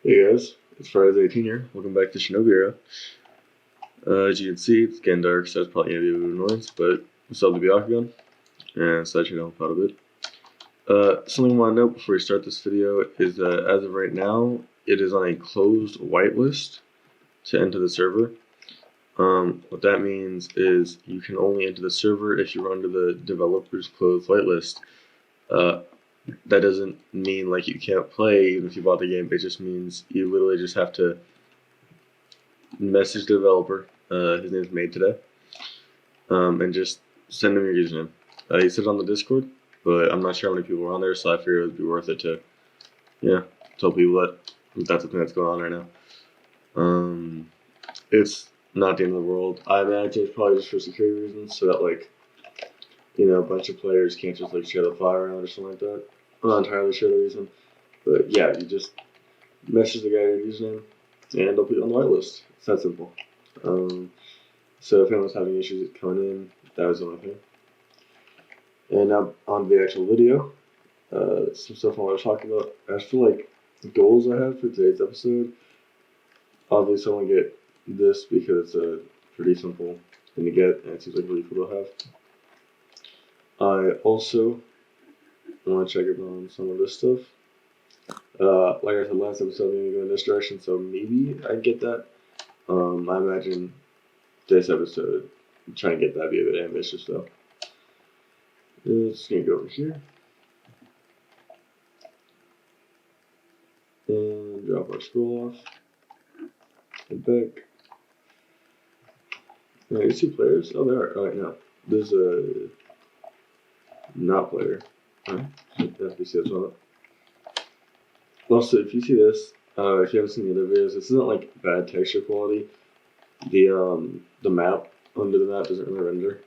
Hey guys, it's Friday 18 here. Welcome back to Shinobi Era. As you can see, it's getting dark, so it's probably going to be a bit of noise, but we still have the byakugan, and so that should help out a bit. Something I want to note before we start this video is that as of right now, it is on a closed whitelist to enter the server. What that means is you can only enter the server if you're under the developer's closed whitelist. That doesn't mean like you can't play even if you bought the game. It just means you literally just have to message the developer. His name's Made Today, and just send him your username. He said on the Discord, but I'm not sure how many people are on there, so I figured it would be worth it to, tell people that that's the thing that's going on right now. It's not the end of the world. I imagine it's probably just for security reasons, so that a bunch of players can't just share the file around or something like that. I'm not entirely sure the reason, but yeah, you just message the guy your username, and they'll put you on the whitelist. It's that simple. So if anyone's having issues coming in, that was the only thing. And now on the actual video, some stuff I want to talk about. As for goals I have for today's episode, obviously I want to get this because it's a pretty simple thing to get, and it seems like really cool to have. I also want to check up on some of this stuff. Like I said last episode, I'm going to go in this direction, so maybe I get that. I imagine this episode, trying to get that be a bit ambitious though. Just going to go over here. And drop our scroll off. And back. There's two players. Oh, there are. Oh, wait, no. There's a not player. Alright. If you see this one. Also, if you see this, if you haven't seen the other videos, this isn't like bad texture quality. The map under the map doesn't really render.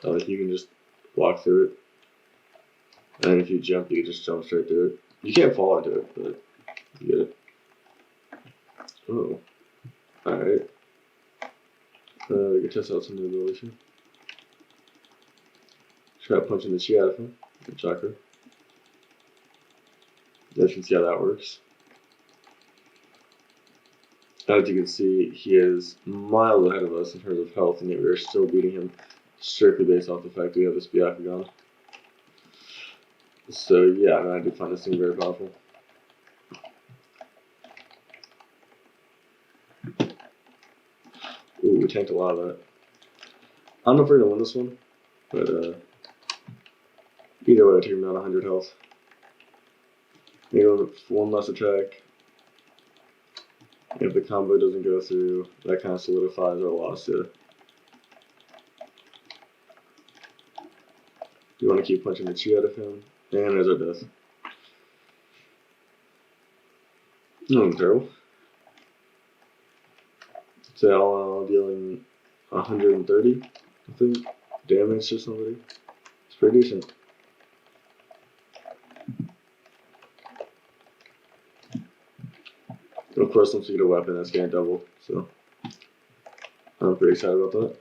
You can just walk through it, and if you jump, you can just jump straight through it. You can't fall into it, but you get it. Oh, all right. We can test out some new abilities here. Try punching the chi out of him, the chakra. You can see how that works. As you can see, he is miles ahead of us in terms of health, and yet we are still beating him strictly based off the fact that we have this byakugan. So yeah, I do find this thing very powerful. Ooh, we tanked a lot of that. I don't know if we're gonna win this one, but either way, I take him down 100 health. Maybe one less attack. If the combo doesn't go through, that kind of solidifies our loss. Yeah. You want to keep punching the chi out of him, and there's our death. Nothing terrible. So all dealing 130, I think, damage to somebody. It's pretty decent. And of course, once you get a weapon, that's going to double. So I'm pretty excited about that.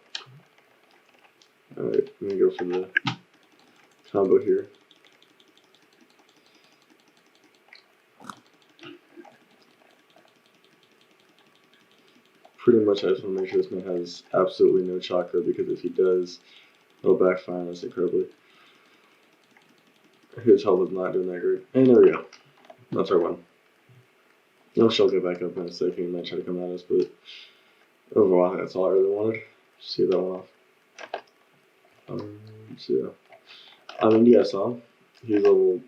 Alright, I'm going to go for the combo here. Pretty much I just want to make sure this man has absolutely no chakra, because if he does, it'll backfire on us incredibly. His health is not doing that great. And there we go. That's our one. No, she'll get back up in a second and then try to come at us, but overall, that's all I really wanted. See that one off. So yeah. I mean, yeah, I saw him. He's level,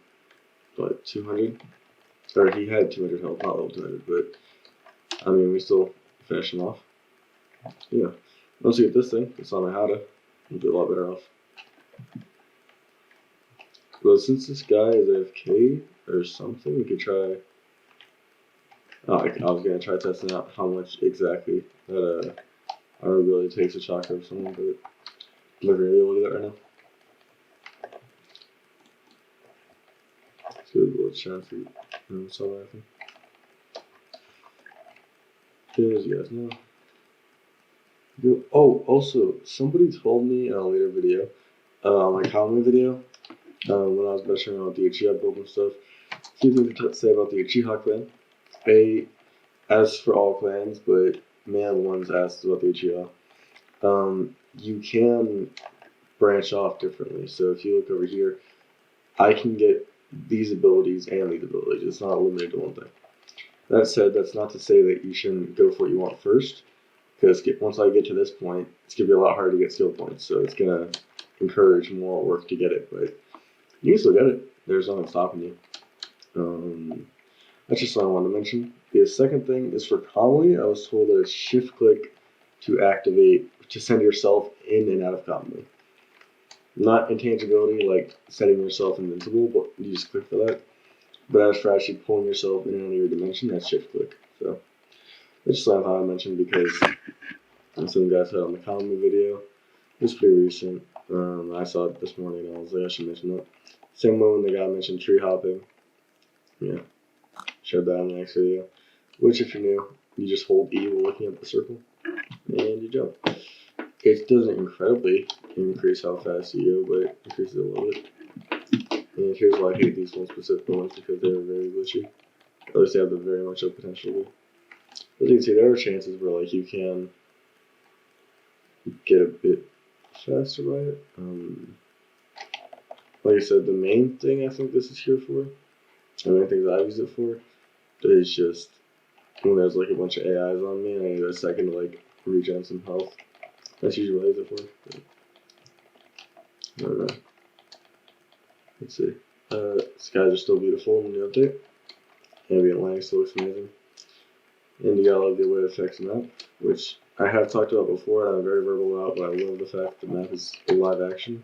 200? Or he had 200 health, not level 200, but I mean, we still finished him off. Yeah. Once we get this thing, it's on my Hada, we'll be a lot better off. Well, since this guy is AFK or something, we could try. Oh, I was gonna try testing out how much exactly that our ability takes a chakra or something, but I'm not really able to do that right now. Let's give it a little chance to sell that thing. As you guys know. Oh, also, somebody told me in a later video, my comedy video, when I was messing around with the Uchiha build and stuff, a few things to say about the Uchiha clan. as for all clans, but man one's asked about the Uchiha. You can branch off differently. So if you look over here, I can get these abilities and these abilities. It's not limited to one thing. That said, that's not to say that you shouldn't go for what you want first, because once I get to this point, it's going to be a lot harder to get skill points, so it's going to encourage more work to get it, but you can still get it. There's nothing stopping you. That's just what I wanted to mention. The second thing is for comedy. I was told that it's shift click to send yourself in and out of comedy. Not intangibility like setting yourself invincible, but you just click for that. But as for actually pulling yourself in and out of your dimension, that's shift click. So that's just something I mentioned because some guy said on the comedy video. It's pretty recent. I saw it this morning and I was like, I should mention that. Same way when the guy mentioned tree hopping. Yeah. Showed that in the next video. Which, if you're new, you just hold E while looking at the circle, and you jump. It doesn't incredibly increase how fast you go, but it increases it a little bit. And here's why I hate these one specific ones, because they're very glitchy. At least they have the very much of potential to be. As you can see, there are chances where like you can get a bit faster by it. Like I said, the main thing I think this is here for, the main things I've used it for, is just when there's like a bunch of AIs on me and I need a second to like regen some health. That's usually what I use it for. But I don't know. Let's see. Skies are still beautiful in the new update. Ambient lighting still looks amazing. And you got all the way effects in that, which I have talked about before and I'm very verbal about, but I love the fact the map is a live action.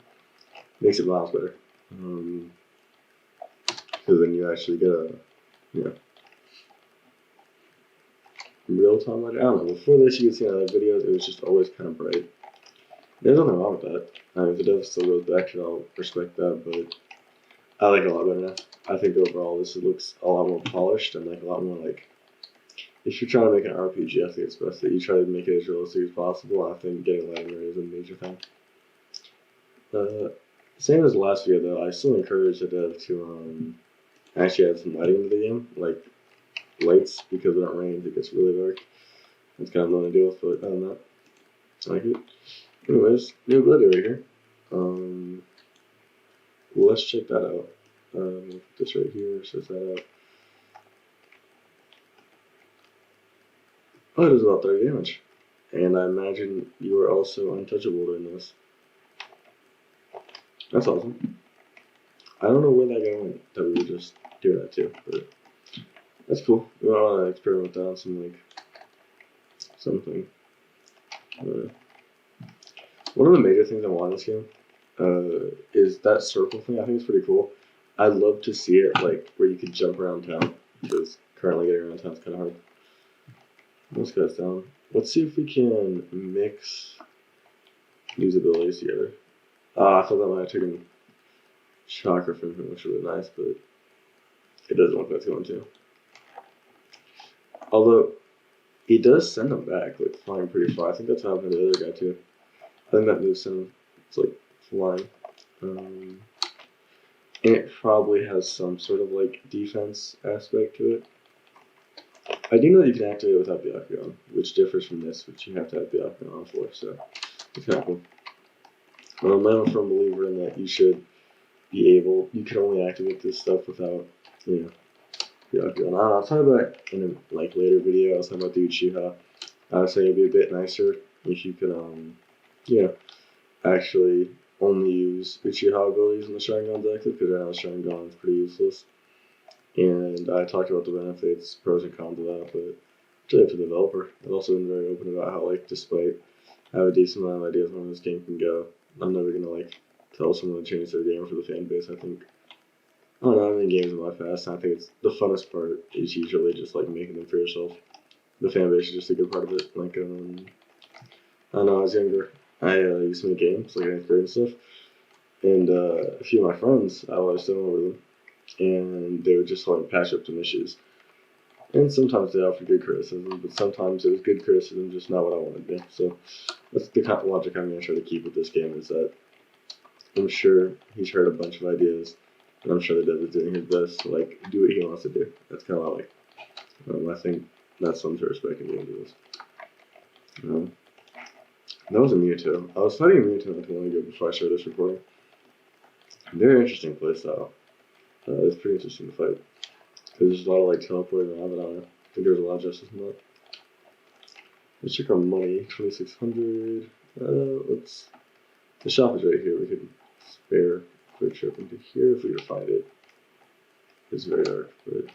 Makes it miles better. Because then you actually get a, real time light. I don't know. Before this, you could see in other videos, it was just always kind of bright. There's nothing wrong with that. I mean, if the dev still goes back, I'll respect that, but I like it a lot better now. I think overall this looks a lot more polished and like a lot more like, if you're trying to make an RPG, I think it's best that you try to make it as realistic as possible. I think getting lighting right is a major thing. Same as the last video though, I still encourage the dev to actually add some lighting into the game, like lights, because when it rains it gets really dark. That's kind of nothing to deal with, but other than that, I like it. Anyways, new ability right here. Let's check that out. Put this right here, says that out. Oh, it does about 30 damage. And I imagine you are also untouchable during this. That's awesome. I don't know where that guy went that we would just do that to, but that's cool. We want to experiment with that on some like something. One of the major things I want in this game is that circle thing. I think it's pretty cool. I'd love to see it like where you could jump around town, because currently getting around town is kind of hard. Let's get this down. Let's see if we can mix these abilities together. I thought that might have taken chakra from him, which was really nice, but it doesn't look like it's going to. Although, he does send them back, like flying pretty far. I think that's happened to the other guy too. I think that move sent him, it's like flying. And it probably has some sort of like defense aspect to it. I do know that you can activate it without byakugan, which differs from this, which you have to have byakugan on for, so it's kind of cool. I'm a firm believer in that you should be able, you can only activate this stuff without, byakugan. I'll talk about it in a like later video. I was talking about the Uchiha. I was saying it'd be a bit nicer if you could, actually only use Uchiha abilities when the Sharingan's active, because right now the Sharingan is pretty useless. And I talked about the benefits, pros and cons of that, but it's really up to the developer. I've also been very open about how, like, despite I have a decent amount of ideas on where this game can go, I'm never gonna like tell someone to change their game for the fan base. I think, I don't know, I think games are my fast, and I think it's the funnest part is usually just like making them for yourself. The fan base is just a good part of it. Like, I don't know, when I was younger, I used to make games, like 9th grade and stuff, and a few of my friends, I was still over them, and they would just like patch up some issues. And sometimes they offer good criticism, but sometimes it was good criticism, just not what I wanted to do. So that's the kind of logic I'm going to try to keep with this game, is that I'm sure he's heard a bunch of ideas, and I'm sure the dev is doing his best to like do what he wants to do. That's kind of what I like. I think that's something to respect in games. That was a Mewtwo. I was fighting a Mewtwo not too long ago before I started this recording. Very interesting playstyle. It's pretty interesting to fight. Because there's a lot of like teleporting around, but I don't know. I think there's a lot of justice in that. Let's check our money. 2,600. Let's. The shop is right here. We could spare a quick trip into here if we could find it. It's very dark, but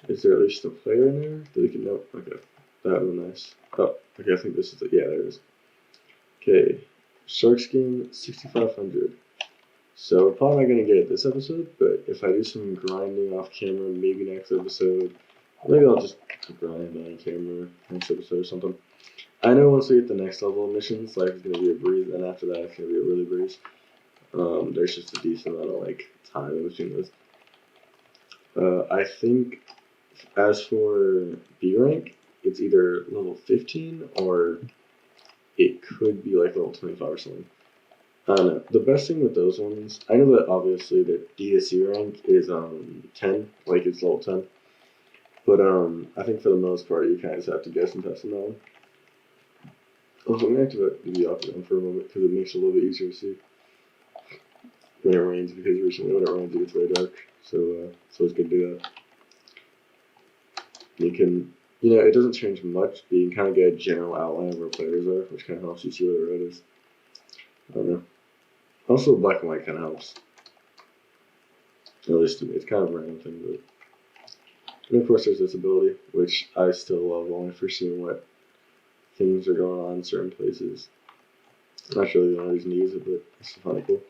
is there at least a player in there that we can know? Okay, that would be nice. Oh, okay, I think this is it. Yeah, there it is. Okay, shark skin 6,500. So we're probably not gonna get it this episode, but if I do some grinding off camera, maybe next episode, maybe I'll just grind on camera next episode or something. I know once we get the next level of missions, life is gonna be a breeze, and after that, it's gonna be a really breeze. There's just a decent amount of like time in between those. I think as for B rank, it's either level 15 or it could be like level 25 or something. I don't know. The best thing with those ones, I know that obviously the D to C rank is 10, like it's level 10. But I think for the most part, you kind of just have to guess and test on that one. Also, I'm going to activate the byakugan for a moment because it makes it a little bit easier to see when it rains, because recently when it rains it gets very dark. So it's good to do that. You can, it doesn't change much, but you can kind of get a general outline of where players are, which kind of helps you see where the red is. I don't know. Also, black and white kind of helps. At least to me, it's kind of a random thing, but. And of course, there's this ability, which I still love only for seeing what things are going on in certain places. I'm not sure the only reason to use it, but it's kind of cool.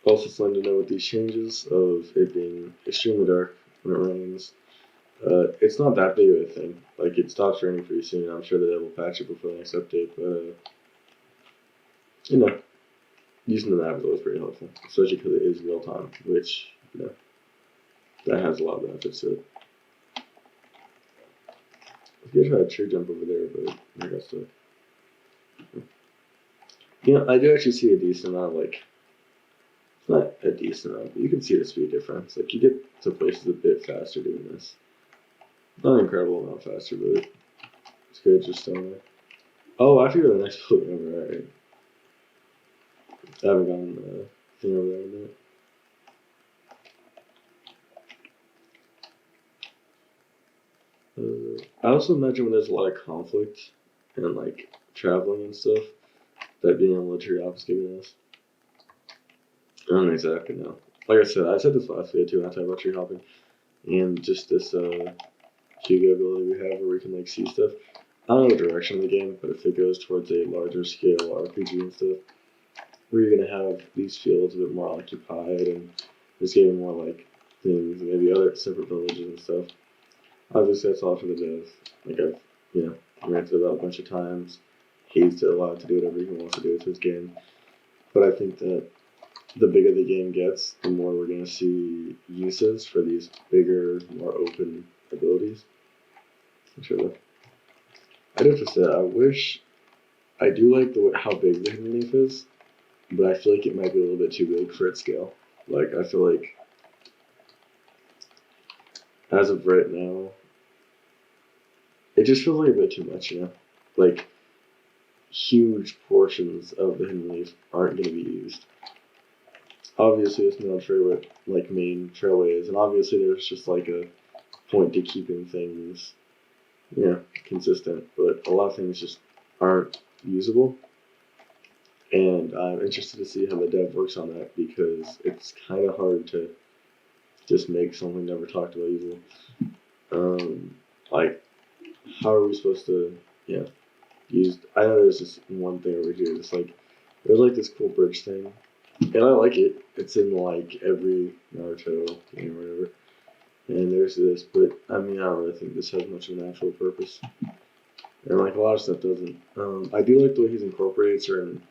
Also, it's fun to know with these changes of it being extremely dark when it rains. It's not that big of a thing. Like, it stops raining pretty soon. I'm sure that they will patch it before the next update, but, using the map is always pretty helpful, especially because it is real time, which, that has a lot of benefits to it. I was gonna try a tree jump over there, but I got stuck. I do actually see a decent amount of, like, it's not a decent amount, but you can see the speed difference. Like, you get to places a bit faster doing this. Not an incredible amount faster, but it's good just staying there. Oh, I figured the next building over, alright. I haven't gotten the thing over there in a minute. I also imagine when there's a lot of conflict and like traveling and stuff, that being able to tree off is giving us. I don't exactly know. Like I said this last video too, when I talked about tree hopping, and just this Hyuga ability we have where we can like see stuff. I don't know the direction of the game, but if it goes towards a larger scale RPG and stuff, where you're gonna have these fields a bit more occupied and just getting more like things, maybe other separate villages and stuff. Obviously, that's all for the dev. Like I've, ranted about a bunch of times. He's allowed to do whatever he wants to do with his game. But I think that the bigger the game gets, the more we're going to see uses for these bigger, more open abilities. I do have to say, I do like how big the hidden leaf is, but I feel like it might be a little bit too big for its scale. Like, I feel like, as of right now, it just feels like a bit too much, Like, huge portions of the hidden leaf aren't going to be used. Obviously, it's not sure what, like, main trailway is, and obviously there's just, like, a point to keeping things, consistent, but a lot of things just aren't usable. And I'm interested to see how the dev works on that, because it's kind of hard to just make something never talked about usable. Like, how are we supposed to, use? I know there's this one thing over here. It's like there's like this cool bridge thing, and I like it. It's in like every Naruto game or whatever. And there's this, but I mean, I don't really think this has much of an actual purpose. And like a lot of stuff doesn't. I do like the way he's incorporated certain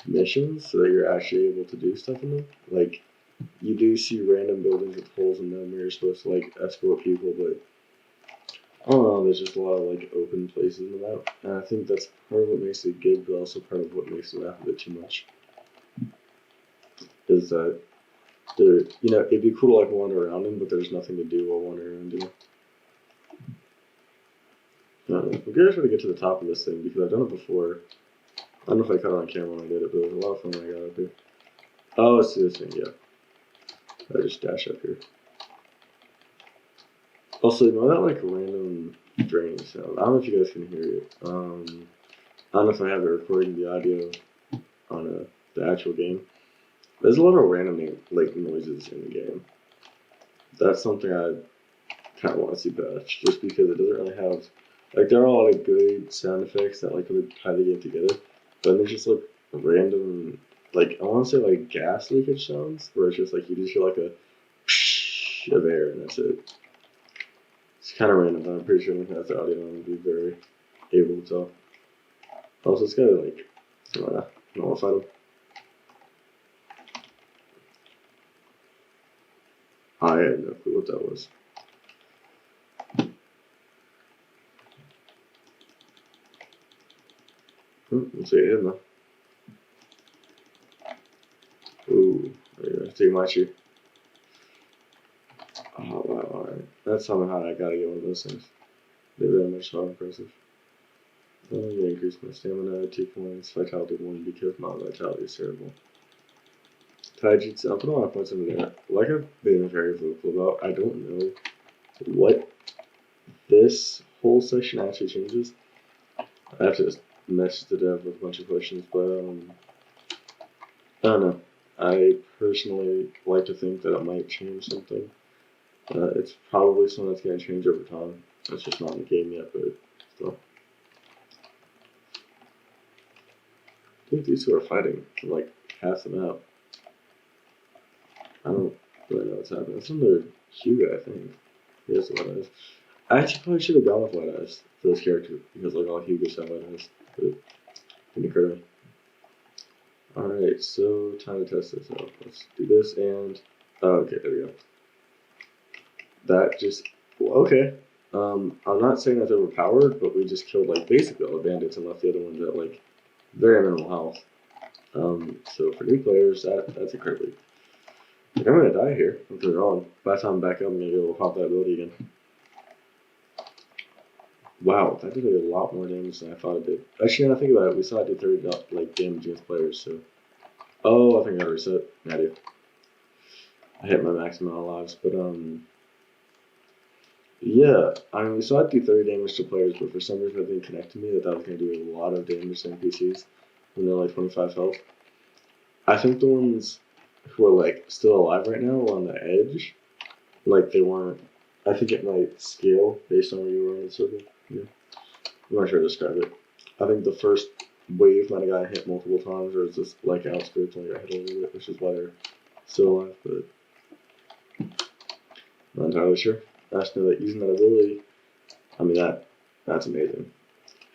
missions so that you're actually able to do stuff in them. Like, you do see random buildings with holes in them where you're supposed to like escort people, but I don't know, there's just a lot of like open places in the map, and I think that's part of what makes it good, but also part of what makes the map a bit too much. Is that You know, it'd be cool to like wander around him, but there's nothing to do while wandering around him. I'm gonna try to get to the top of this thing because I've done it before. I don't know if I caught it on camera when I did it, but it was a lot of fun when I got up here. Oh, let's see this thing, yeah. I just dash up here. Also, you know that like random draining sound? I don't know if you guys can hear it. I don't know if I have it recording the audio on the actual game. There's a lot of random like noises in the game. That's something I kind of want to see patched, just because it doesn't really have like there are a lot of good sound effects that like really tie the game together, but there's just like random like I want to say like gas leakage sounds where it's just like you just hear like a psh of air and that's it. It's kind of random, but I'm pretty sure anything that's the audio would be very able to tell. Also, it's kind of like I don't want to fight him. I had no clue what that was. Let's see it hit now. Ooh, there you go. Take my shoe. Oh wow, alright. That's somehow I gotta get one of those things. They're very much so impressive. I'm gonna increase my stamina 2 points, vitality 1 because my vitality is terrible. Taijutsu, I'm putting a lot of points into there. Like I've been very vocal about, I don't know what this whole section actually changes. I have to just message the dev with a bunch of questions, but I don't know. I personally like to think that it might change something. It's probably something that's going to change over time. It's just not in the game yet, but still. I think these two are fighting from like half the map. I don't really know what's happening. It's under Hyuga, I think. He has white eyes. I actually probably should have gone with white eyes for this character because like all Hyugas have white eyes. But didn't occur to me. Alright, so time to test this out. Let's do this and okay, there we go. That just okay. I'm not saying that's overpowered, but we just killed like basically all the bandits and left the other ones at like very minimal health. So for new players, that's incredibly. I'm gonna die here if they're wrong. By the time I'm back up, I'm gonna be able to pop that ability again. Wow, that did a lot more damage than I thought it did. Actually, now I think about it, we saw it do 30 like damage against players. So, oh, I think I reset. Yeah, I do. I hit my maximum amount of lives, but yeah. I mean, we saw it do 30 damage to players, but for some reason it didn't connect to me that was gonna do a lot of damage to NPCs when they're like 25 health. I think the ones who are like still alive right now are on the edge. Like they weren't. I think it might scale based on where you were in the circle. Yeah. I'm not sure how to describe it. I think the first wave might have got hit multiple times, or it's just like outskirts only got hit a little bit, which is why they're still alive. But not entirely sure. I just know that using that ability, I mean that's amazing.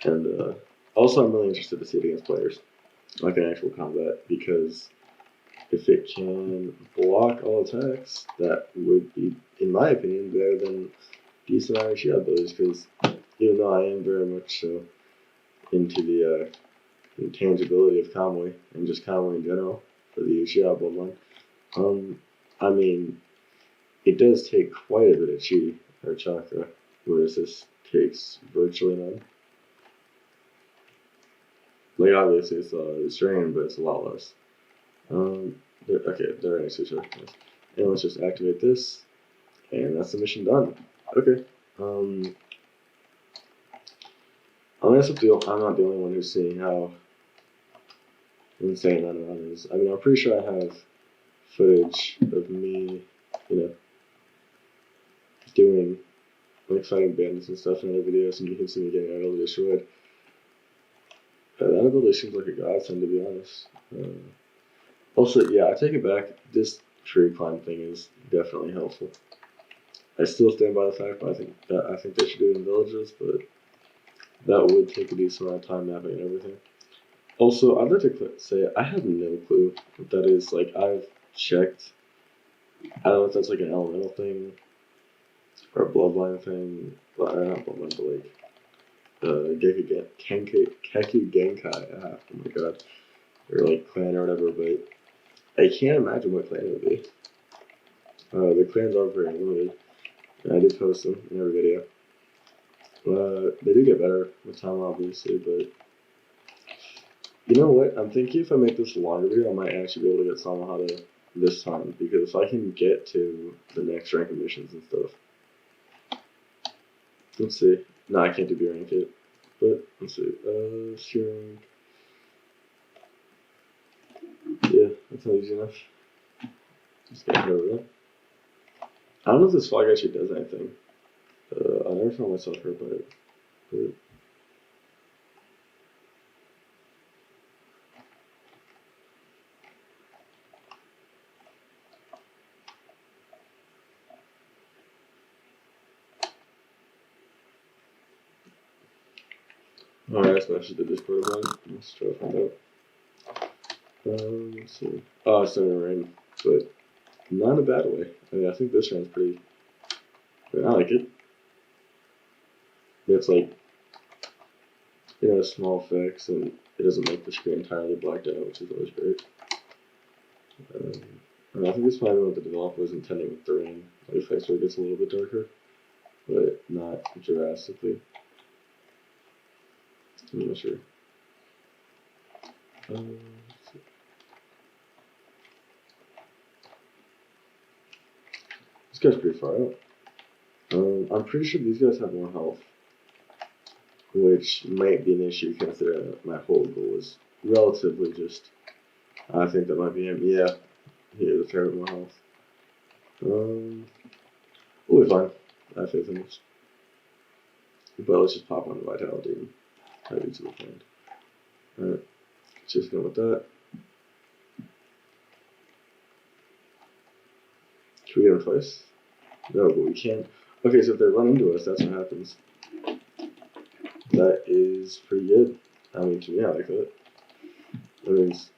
And also, I'm really interested to see it against players, like in actual combat, because if it can block all attacks, that would be, in my opinion, better than decent Uchiha abilities. Because even though I am very much so into the intangibility of Kamui and just Kamui in general for the Uchiha bloodline, I mean, it does take quite a bit of chi or chakra, whereas this takes virtually none. Like obviously it's drained, but it's a lot less. They're next to each other. And let's just activate this, and that's the mission done. Okay. I'm not the only one who's seeing how insane that amount is. I mean, I'm pretty sure I have footage of me, you know, doing like fighting bandits and stuff in other videos, and you can see me getting utterly destroyed. That ability seems like a godsend, to be honest. Also, yeah, I take it back. This tree climb thing is definitely helpful. I still stand by the fact, but I think they should do it in villages, but that would take a decent amount of time mapping and everything. Also, I'd like to say I have no clue what that is. Like I've checked. I don't know if that's like an elemental thing or a bloodline thing. Well, not bloodline, but like Keku Genkai. Oh my god, or like clan or whatever. But I can't imagine what clan it would be. The clans are very limited. And I do post them in every video. They do get better with time, obviously, but you know what? I'm thinking if I make this a longer video, I might actually be able to get Samahata this time, because if I can get to the next rank missions and stuff. Let's see. No, I can't do B rank yet. But let's see. C rank. Yeah, that's not easy enough. Just get over that. I don't know if this flag actually does anything. I never found myself hurt by it. But alright, I smashed the Discord about it. Let's try to find out. Let's see. Oh, it's starting to rain, but not in a bad way. I mean, I think this round's pretty. I like it. It's like, you know, small effects, and it doesn't make the screen entirely blacked out, which is always great. And I think it's probably what the developer was intending with the rain. Like, effects where it gets a little bit darker, but not drastically. I'm not sure. This guy's pretty far out. I'm pretty sure these guys have more health, which might be an issue considering that my whole goal was relatively just. I think that might be him. Yeah, he has a fair bit more health. We'll be fine. I have faith in this. But let's just pop on the vitality and try to do to the point. Alright, just go with that. Can we get him twice? No, but we can't. Okay, so if they run into us, that's what happens. That is pretty good. I mean, to me, I like that. That means,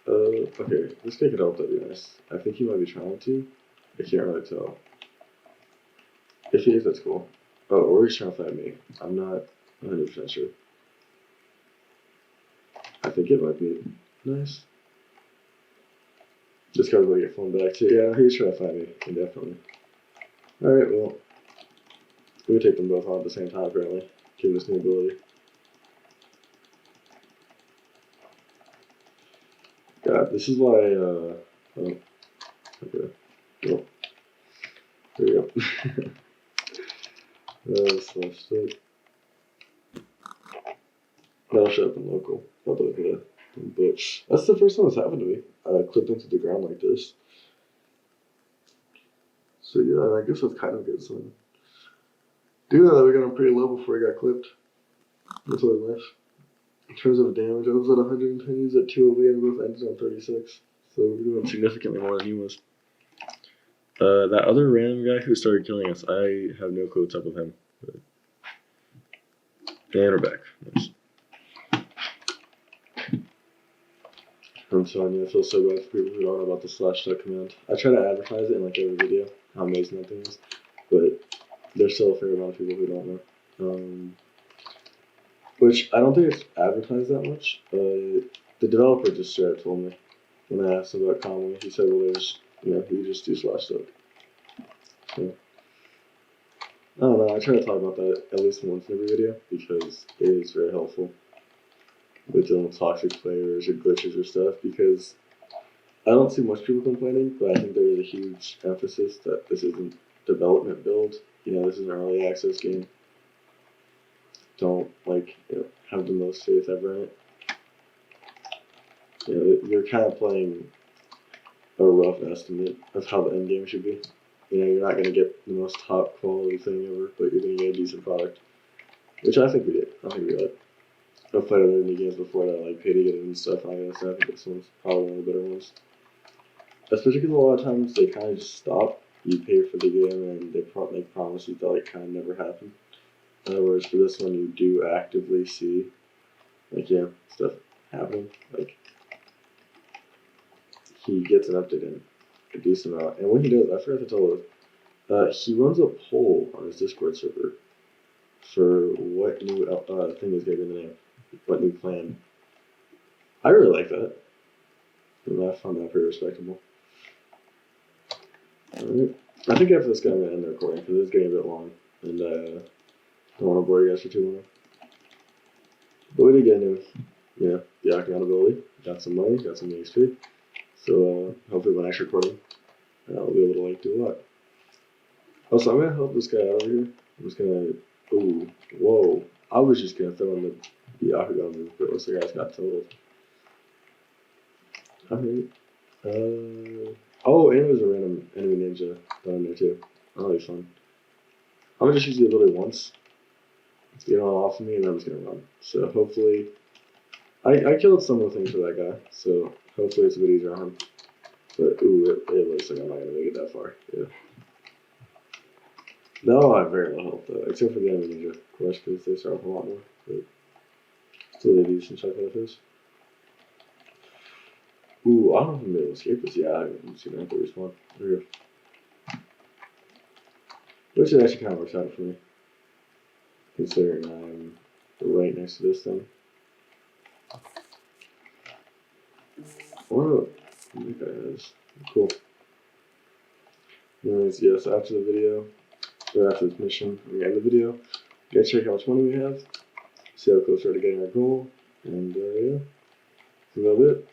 okay, this guy could help, that'd be nice. I think he might be trying to. I can't really tell. If he is, that's cool. Oh, or he's trying to fight me. I'm not 100% sure. I think it might be nice. This guy's gonna get flown back too. Yeah, he's trying to fight me, indefinitely. Alright, well, we take them both on at the same time, apparently. Give this new ability. God, this is why, oh, okay. Well, there we go. Slash stick. That'll show up in local. But that's the first time it's happened to me. I clipped into the ground like this. So yeah, I guess that's kind of good. So do that, we got him pretty low before he got clipped. That's always nice. In terms of damage, I was at 110, he was at 208, and we both ended on 36. So we're doing significantly more than he was. That other random guy who started killing us, I have no clue what's up with him. But... And we're back. Nice. I'm telling you, I feel so bad for people who don't know about the /duck command. I try to advertise it in like every video, how amazing that thing is, but there's still a fair amount of people who don't know. Which I don't think it's advertised that much. The developer just straight up told me when I asked him about Conway. He said, "Well, there's, you know, you just do /duck." So I don't know. I try to talk about that at least once in every video because it is very helpful with dealing with toxic players or glitches or stuff. Because I don't see much people complaining, but I think there is a huge emphasis that this isn't development build. You know, this is an early access game. Don't have the most faith ever in it. You know, you're kind of playing a rough estimate of how the end game should be. You know, you're not going to get the most top quality thing ever, but you're going to get a decent product, which I think we did. I think we got. I've played other indie games before that I pay to get it and stuff. I guess I think this one's probably one of the better ones. Especially because a lot of times they kind of just stop. You pay for the game and they make promises that kind of never happen. In other words, for this one, you do actively see, stuff happening. He gets an update in a decent amount. And when he does, I forgot to tell you, he runs a poll on his Discord server for what new thing is going to be in the name, what new clan. I really like that. And I found that pretty respectable. Alright. I think after this guy, I'm going to end the recording because it's getting a bit long. And don't want to bore you guys for too long. But we did get into, the Byakugan ability. Got some money, got some XP. So hopefully when next recording, I'll be able to like do a lot. Also, I'm going to help this guy out over here. I'm just going to, ooh, whoa. I was just going to throw in the Byakugan move, but looks like I just got totaled. Alright. Oh, and there's a random enemy ninja down there too. That'll be fun. I'm gonna just use the ability once. It's getting all off of me, and I'm just gonna run. So hopefully, I killed some of the things for that guy. So hopefully it's a bit easier on him. But ooh, it looks like I'm not gonna make it that far. Yeah. No, I have very low health though, except for the enemy ninja. Of course, because they start with a lot more. But still, they do some check out of this. Ooh, I don't know if I'm able to escape this. Yeah, I'm just gonna have to respawn. There we go. Which it actually kind of works out for me, considering I'm right next to this thing. Oh, I think that is cool. Anyways, yes, after the video, or after this mission, we end the video. Gotta check how much money we have, see how close we are to getting our goal, and yeah, that's about it.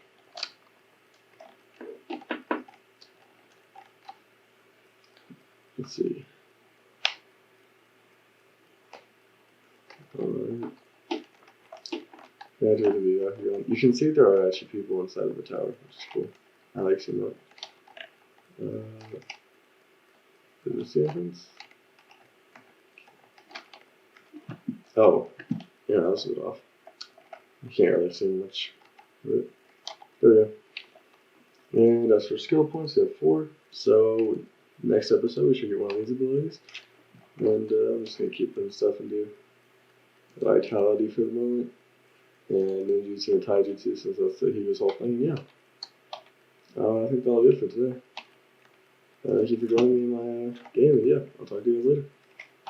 Let's see. Alright. You can see there are actually people inside of the tower, which is cool. I like seeing that. Is this the entrance? Oh, yeah, that was a bit off. You can't really see much. But there we go. And as for skill points, we have 4. So next episode we should get one of these abilities. And I'm just gonna keep putting stuff into vitality for the moment. And ninjutsu and taijutsu, since that's the Hyuga's whole thing. Yeah. I think that'll be it for today. Thank you for joining me in my game, and yeah, I'll talk to you guys later.